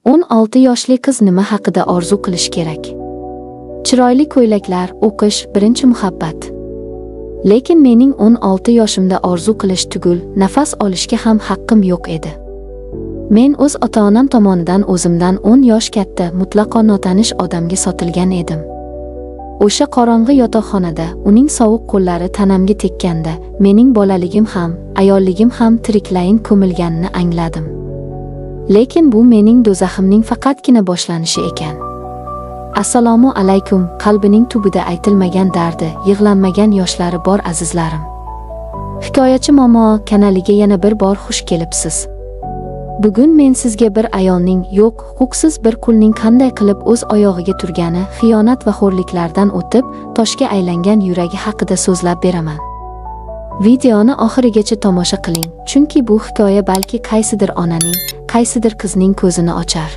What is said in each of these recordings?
16 yoshli qiz nima haqida orzu qilish kerak? Chiroyli ko'ylaklar, o'qish, birinchi muhabbat. Lekin mening 16 yoshimda orzu qilish tugul, nafas olishga ham haqqim yo'q edi. Men o'z ota-onam tomonidan o'zimdan 10 yosh katta, mutlaqo notanish odamga sotilgan edim. O'sha qorong'i yotoqxonada uning sovuq qo'llari tanamga tekkanda, mening bolaligim ham, ayolligim ham tiriklayin ko'milganini angladim. Lekin bu mening do'zaximning faqatgina boshlanishi ekan. Assalomu alaykum, qalbining tubida aytilmagan dardi, yig'lanmagan yoshlari bor azizlarim. Hikoyachi Momo kanaliga yana bir bor xush kelibsiz. Bugun men sizga bir ayolning, yo'q, huquqsiz bir qulning qanday qilib o'z oyog'iga turgani, xiyonat va xo'rliklardan o'tib, toshga aylangan yuragi haqida so'zlab beraman. Videoni oxirigacha tomosha qiling, chunki bu hikoya balki qaysidir onaning, qaysidir qizning ko'zini ochar.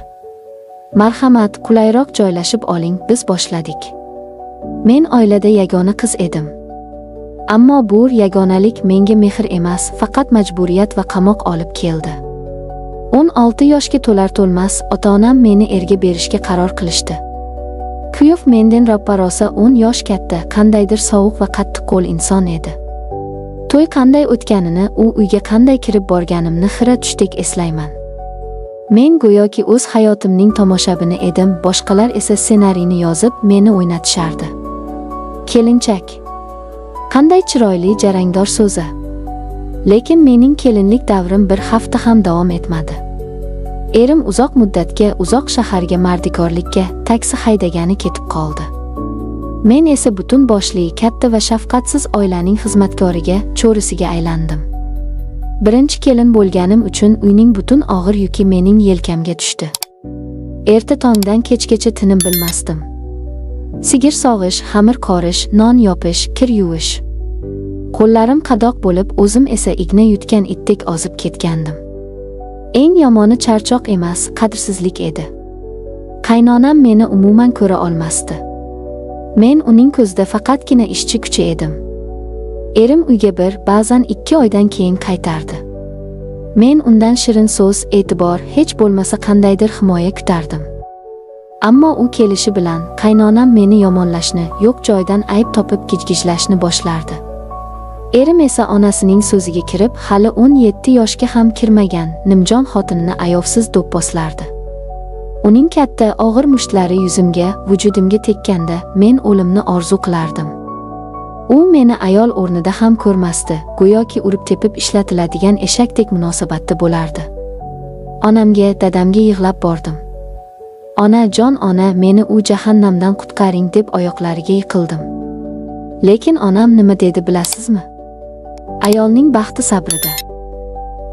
Marhamat, qulayroq joylashib oling, biz boshladik. Men oilada yagona qiz edim. Ammo bu yagonalik menga mehr emas, faqat majburiyat va qamoq olib keldi. 16 yoshga to'lar-to'lmas ota-onam meni erga berishga qaror qilishdi. Kuyov mendan roppa-rosa 10 yosh katta, qandaydir sovuq va qattiqqo'l inson edi. To'y qanday o'tganini, u uyga qanday kirib borganimni xira tushdek eslayman. Men go'yoki o'z hayotimning tomoshabini edim, boshqalar esa ssenariyni yozib, meni o'ynatishardi. Kelinchak. Qanday chiroyli, jarangdor so'zi. Lekin mening kelinlik davrim bir hafta ham davom etmadi. Erim uzoq muddatga, uzoq shaharga mardikorlikka, taksi haydagani ketib qoldi. Men esa butun boshli, katta va shafqatsiz oilaning xizmatkoriga, cho'risiga aylandim. Birinchi kelin bo'lganim uchun uyning butun og'ir yuki mening yelkamga tushdi. Erta tongdan kechgacha tinim bilmasdim. Sigir sog'ish, xamir qorish, non yopish, kir yuvish. Qo'llarim qadoq bo'lib, o'zim esa igna yutgan itdek ozib ketgandim. Eng yomoni charchoq emas, qadrsizlik edi. Qaynonam meni umuman ko'ra olmasdi. Men uning ko'zida faqatgina ishchi kuchi edim. Erim uyga bir, ba'zan 2 oydan keyin qaytardi. Men undan shirin so'z, e'tibor, hech bo'lmasa qandaydir himoya kutardim. Ammo u kelishi bilan qaynonam meni yomonlashni, yo'q joydan ayb topib gijgijlashni boshlardi. Erim esa onasining so'ziga kirib, hali 17 yoshga ham kirmagan nimjon xotinini ayovsiz do'pposlardi. Uning katta, og'ir mushtlari yuzimga, vujudimga tekkanda, men o'limni orzu qilardim. U meni ayol o'rnida ham ko'rmasdi, go'yoki urib-tepib ishlatiladigan eshakdek munosabatda bo'lardi. Onamga, dadamga yig'lab bordim. Ona, jon ona, meni u jahannamdan qutqaring deb oyoqlariga yiqildim. Lekin onam nima dedi bilasizmi? Ayolning baxti sabrida.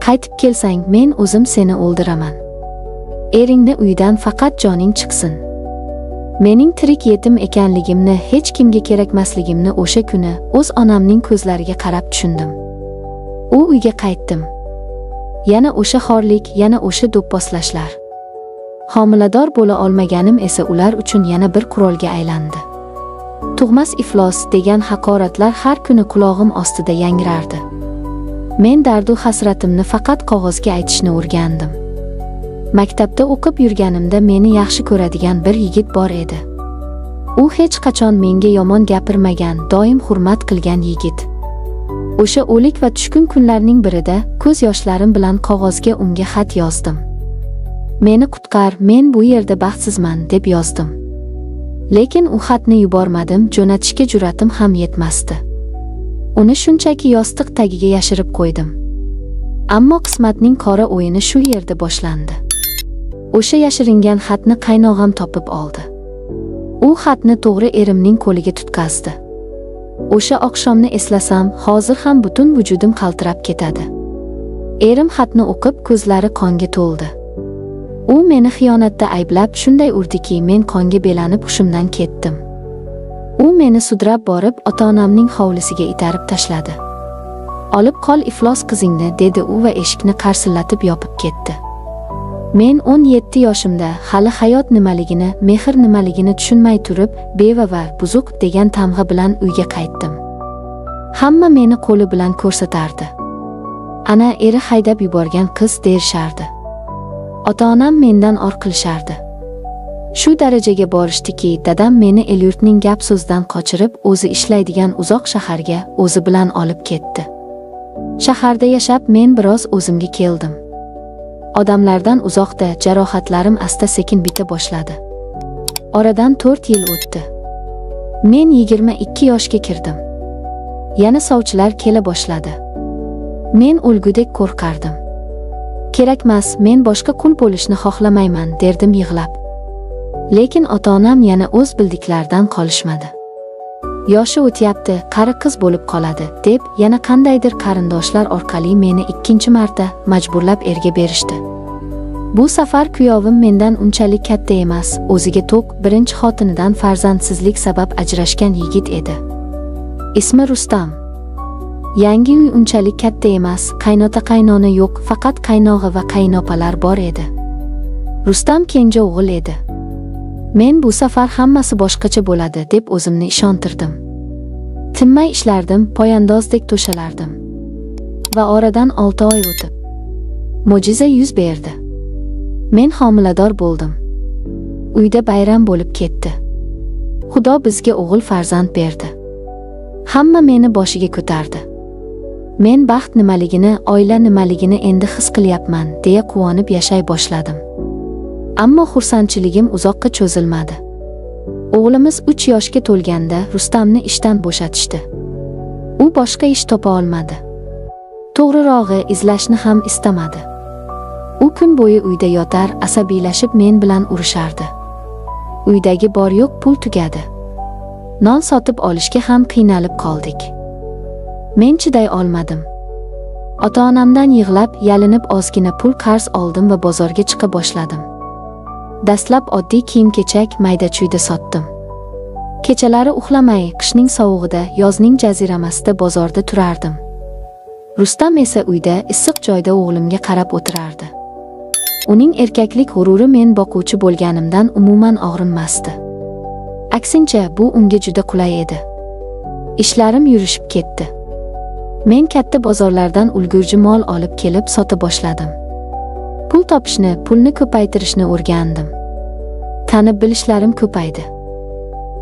Qaytib kelsang, men o'zim seni o'ldiraman. Eringni uydan faqat joning chiqsin. Mening tirik yetim ekanligimni, hech kimga kerakmasligimni o'sha kuni o'z onamning ko'zlariga qarab tushundim. U uyga qaytdim. Yana o'sha xorlik, yana o'sha do'pposlashlar. Homilador bo'la olmaganim esa ular uchun yana bir qurolga aylandi. Tug'mas iflos degan haqoratlar har kuni quloqim ostida yangrardi. Men dardu hasratimni faqat qog'ozga aytishni o'rgandim. Maktabda o'qib yurganimda meni yaxshi ko'radigan bir yigit bor edi. U hech qachon menga yomon gapirmagan, doim hurmat qilgan yigit. O'sha o'lik va tushkun kunlarning birida ko'z yoshlarim bilan qog'ozga unga xat yozdim. Meni qutqar, men bu yerda baxtsizman deb yozdim. Lekin u xatni yubormadim, jo'natishga jur'atim ham yetmasdi. Uni shunchaki yostiq tagiga yashirib qo'ydim. Ammo qismatning qora o'yini shu yerda boshlandi. O'sha yashiringan xatni qaynog'am topib oldi. U xatni to'g'ri erimning qo'liga tutqazdi. O'sha oqshomni eslasam, hozir ham butun vujudim qaltirab ketadi. Erim xatni o'qib, ko'zlari qonga to'ldi. U meni xiyonatda ayblab shunday urdiki, men qonga belanib hushimdan ketdim. U meni sudrab borib, ota-onamning hovlisiga itarib tashladi. Olib qol iflos qizingni, dedi u va eshikni qarsillatib yopib ketdi. Men 17 yoshimda hali hayot nimaligini, mehr nimaligini tushunmay turib, beva va buzuq degan tamg'a bilan uyga qaytdim. Hamma meni qo'li bilan ko'rsatardi. Ana eri haydab yuborgan qiz derishardi. Ota-onam mendan or qilishardi. Shu darajaga borishdiki, dadam meni el-yurtning gap-so'zdan qochirib, o'zi ishlaydigan uzoq shaharga o'zi bilan olib ketdi. Shaharda yashab men biroz o'zimga keldim. Odamlardan uzoqda jarohatlarim asta-sekin bita boshladi. Oradan 4 yil o'tdi. Men 22 yoshga kirdim. Yana sovchilar kela boshladi. Men o'lgudek qo'rqardim. Kerakmas, men boshqa qul bo'lishni xohlamayman, derdim yig'lab. Lekin ota-onam yana o'z bildiklaridan qolishmadi. Yoshi o'tyapti, qari qiz bo'lib qoladi, deb yana qandaydir qarindoshlar orqali meni ikkinchi marta majburlab erga berishdi. Bu safar kuyovim mendan unchalik katta emas, o'ziga to'q birinchi xotinidan farzandsizlik sabab ajrashgan yigit edi. Ismi Rustam. Yangi uy unchalik katta emas, qaynota-qaynona yo'q, faqat qaynog'i va qaynopalar bor edi. Rustam kenja o'g'il edi. Men bu safar hammasi boshqacha bo'ladi deb o'zimni ishontirdim. Tinmay ishlardim, poyandozdek to'shalardim. Va oradan 6 oy o'tib, mo'jiza yuz berdi. Men homilador bo'ldim. Uyda bayram bo'lib ketdi. Xudo bizga o'g'il farzand berdi. Hamma meni boshiga ko'tardi. Men baxt nimaligini, oila nimaligini endi his qilyapman, deya quvonib yashay boshladim. Ammo xursandchiligim uzoqqa cho'zilmadi. O'g'limiz 3 yoshga to'lganda Rustamni ishdan bo'shatishdi. U boshqa ish topa olmadi. To'g'rirog'i, izlashni ham istamadi. U kun bo'yi uyda yotar, asabiylashib men bilan urishardi. Uydagi bor-yo'q pul tugadi. Non sotib olishga ham qiynalib qoldik. Men chiday olmadim. Ota-onamdan yig'lab, yalinib ozgina pul qarz oldim va bozorga chiqa boshladim. Dastlab oddiy kiyim-kechak, mayda-chuyda sotdim. Kechalari uxlamay, qishning sovug'ida, yozning jaziramasida bozorda turardim. Rustam esa uyda, issiq joyda o'g'limga qarab o'tirardi. Uning erkaklik g'ururi men boquvchi bo'lganimdan umuman og'rinmasdi. Aksincha, bu unga juda qulay edi. Ishlarim yurishib ketdi. Men katta bozorlardan ulgurji mol olib kelib sota boshladim. Pul topishni, pulni ko'paytirishni o'rgandim. Tanib bilishlarim ko'paydi.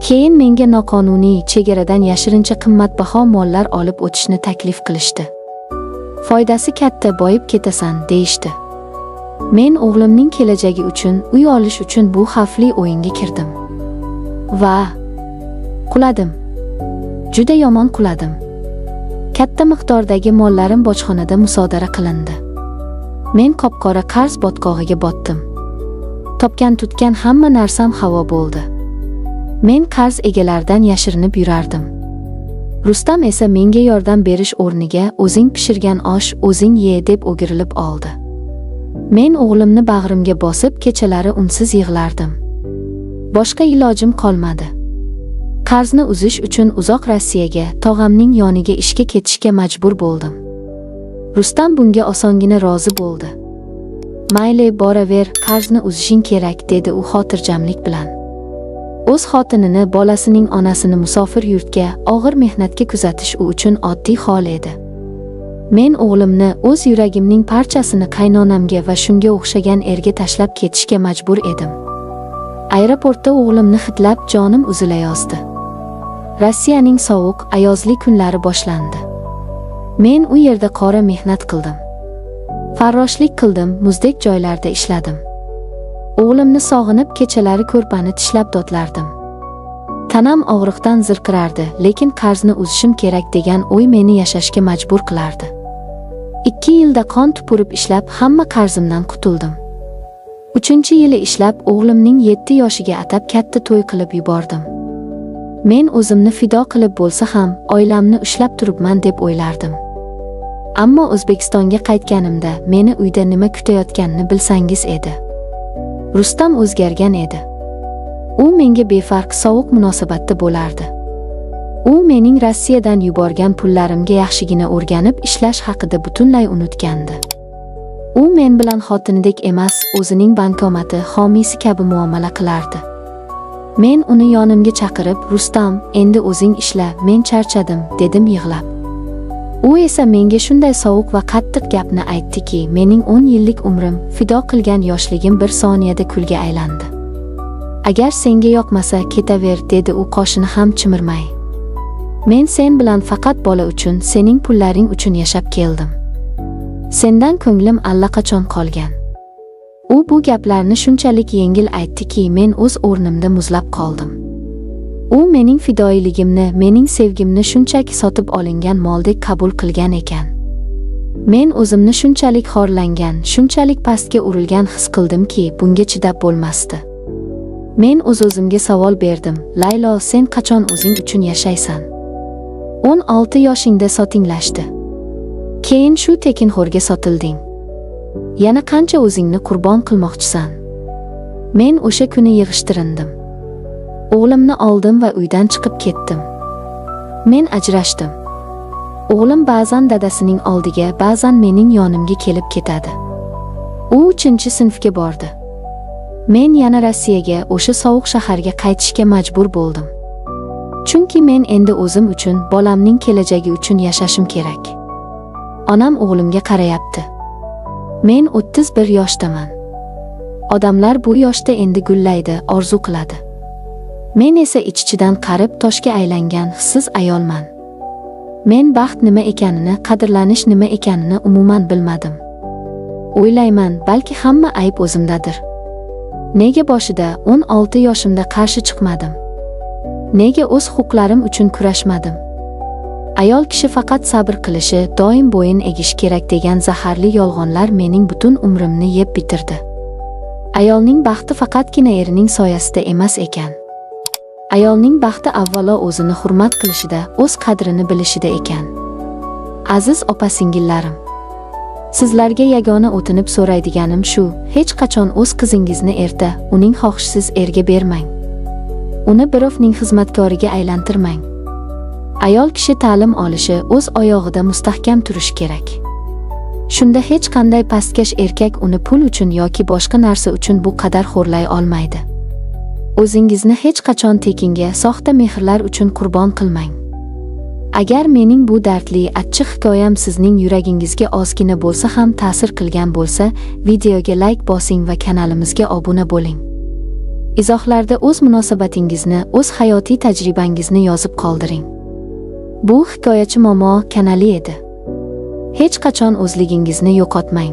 Keyin menga noqonuniy, chegaradan yashirincha qimmatbaho mollar olib o'tishni taklif qilishdi. Foydasi katta, boyib ketasan, deyishdi. Men o'g'limning kelajagi uchun, uy olish uchun bu xavfli o'yinga kirdim. Va quladim. Juda yomon quladim. Katta miqdordagi mollarim bojxonada musodara qilindi. Men qop-qora qarz botqog'iga botdim. Topgan-tutgan hamma narsam havo bo'ldi. Men qarz egalaridan yashirinib yurardim. Rustam esa menga yordam berish o'rniga o'zing pishirgan osh, o'zing ye deb o'girilib oldi. Men o'g'limni bag'rimga bosib kechalari unsiz yig'lardim. Boshqa ilojim qolmadi. Qarzni uzish uchun uzoq Rossiyaga, tog'amning yoniga ishga ketishga majbur bo'ldim. Rustam bunga osongina rozi bo'ldi. Mayli, boraver, qarzni uzishing kerak, dedi u xotirjamlik bilan. O'z xotinini, bolasining onasini musofir yurtga, og'ir mehnatga kuzatish u uchun oddiy hol edi. Men o'g'limni, o'z yuragimning parchasini qaynonamga va shunga o'xshagan erga tashlab ketishga majbur edim. Aeroportda o'g'limni hidlab jonim uzilayozdi. Rossiyaning sovuq, ayozli kunlari boshlandi. Men u yerda qora mehnat qildim. Farroshlik qildim, muzdek joylarda ishladim. O'g'limni sog'inib kechalari ko'rpani tishlab dodlardim. Tanam og'riqdan zirqirardi, lekin qarzni uzishim kerak degan o'y meni yashashga majbur qilardi. 2 yilda qon tupurib ishlab hamma qarzimdan qutuldim. 3-yili ishlab o'g'limning 7 yoshiga atab katta to'y qilib yubordim. Men o'zimni fido qilib bo'lsa ham oilamni ushlab turibman deb o'ylardim. Ammo O'zbekistonga qaytganimda meni uyda nima kutayotganini bilsangiz edi. Rustam o'zgargan edi. U menga befarq sovuq munosabatda bo'lardi. U mening Rossiyadan yuborgan pullarimga yaxshigina o'rganib ishlash haqida butunlay unutgandi. U men bilan xotinidek emas, o'zining bankomati, homiysi kabi muomala qilardi. Men uni yonimga chaqirib, "Rustam, endi o'zing ishla, men charchadim", dedim yig'lab. U esa menga shunday sovuq va qattiq gapni aytdiki, mening 10 yillik umrim, fido qilgan yoshligim bir soniyada kulga aylandi. Agar senga yoqmasa, ketaver, dedi u qoshini ham chimirmay. Men sen bilan faqat bola uchun, sening pullaring uchun yashab keldim. Sendan ko'nglim allaqachon qolgan. U bu gaplarni shunchalik yengil aytdiki, men o'z o'rnimda muzlab qoldim. U mening fidoyiligimni, mening sevgimni shunchaki sotib olingan moldek qabul qilgan ekan. Men o'zimni shunchalik xorlangan, shunchalik pastga urilgan his qildimki, bunga chidab bo'lmasdi. Men o'z-o'zimga savol berdim: Laylo, sen qachon o'zing uchun yashaysan? 16 yoshingda sotinglashdi. Keyin shu tekinxo'rga sotilding. Yana qancha o'zingni qurbon qilmoqchisan? Men o'sha kuni yig'ishtirindim. O'g'limni oldim va uydan chiqib ketdim. Men ajrashdim. O'g'lim ba'zan dadasining oldiga, ba'zan mening yonimga kelib ketadi. U 3-sinfga bordi. Men yana Rossiyaga, o'sha sovuq shaharga qaytishga majbur bo'ldim. Chunki men endi o'zim uchun, bolamning kelajagi uchun yashashim kerak. Onam o'g'limga qarayapti. Men 31 yoshdaman. Odamlar bu yoshda endi gullaydi, orzu qiladi. Men esa ich-ichidan qarib toshga aylangan hissiz ayolman. Men baxt nima ekanini, qadrlanish nima ekanini umuman bilmadim. O'ylayman, balki hamma ayb o'zimdadir. Nega boshida 16 yoshimda qarshi chiqmadim? Nega o'z huquqlarim uchun kurashmadim? Ayol kishi faqat sabr qilishi, doim bo'yin egish kerak degan zaharli yolg'onlar mening butun umrimni yeb bitirdi. Ayolning baxti faqatgina erining soyasida emas ekan. Ayolning baxti avvalo o'zini hurmat qilishida, o'z qadrini bilishida ekan. Aziz opa-singillarim, sizlarga yagona o'tinib so'raydiganim shu: hech qachon o'z qizingizni erta, uning xohishsiz erga bermang. Uni birovning xizmatkoriga aylantirmang. Ayol kishi ta'lim olishi, o'z oyog'ida mustahkam turishi kerak. Shunda hech qanday pastkash erkak uni pul uchun yoki boshqa narsa uchun bu qadar xo'rlay olmaydi. O'zingizni hech qachon tekinga, soxta mehrlar uchun qurbon qilmang. Agar mening bu dardli, achchiq hikoyam sizning yuragingizga ozgina bo'lsa ham ta'sir qilgan bo'lsa, videoga like bosing va kanalimizga obuna bo'ling. Izohlarda o'z munosabatingizni, o'z hayotiy tajribangizni yozib qoldiring. Bu Hikoyachi Momo kanali edi. Hech qachon o'zligingizni yo'qotmang.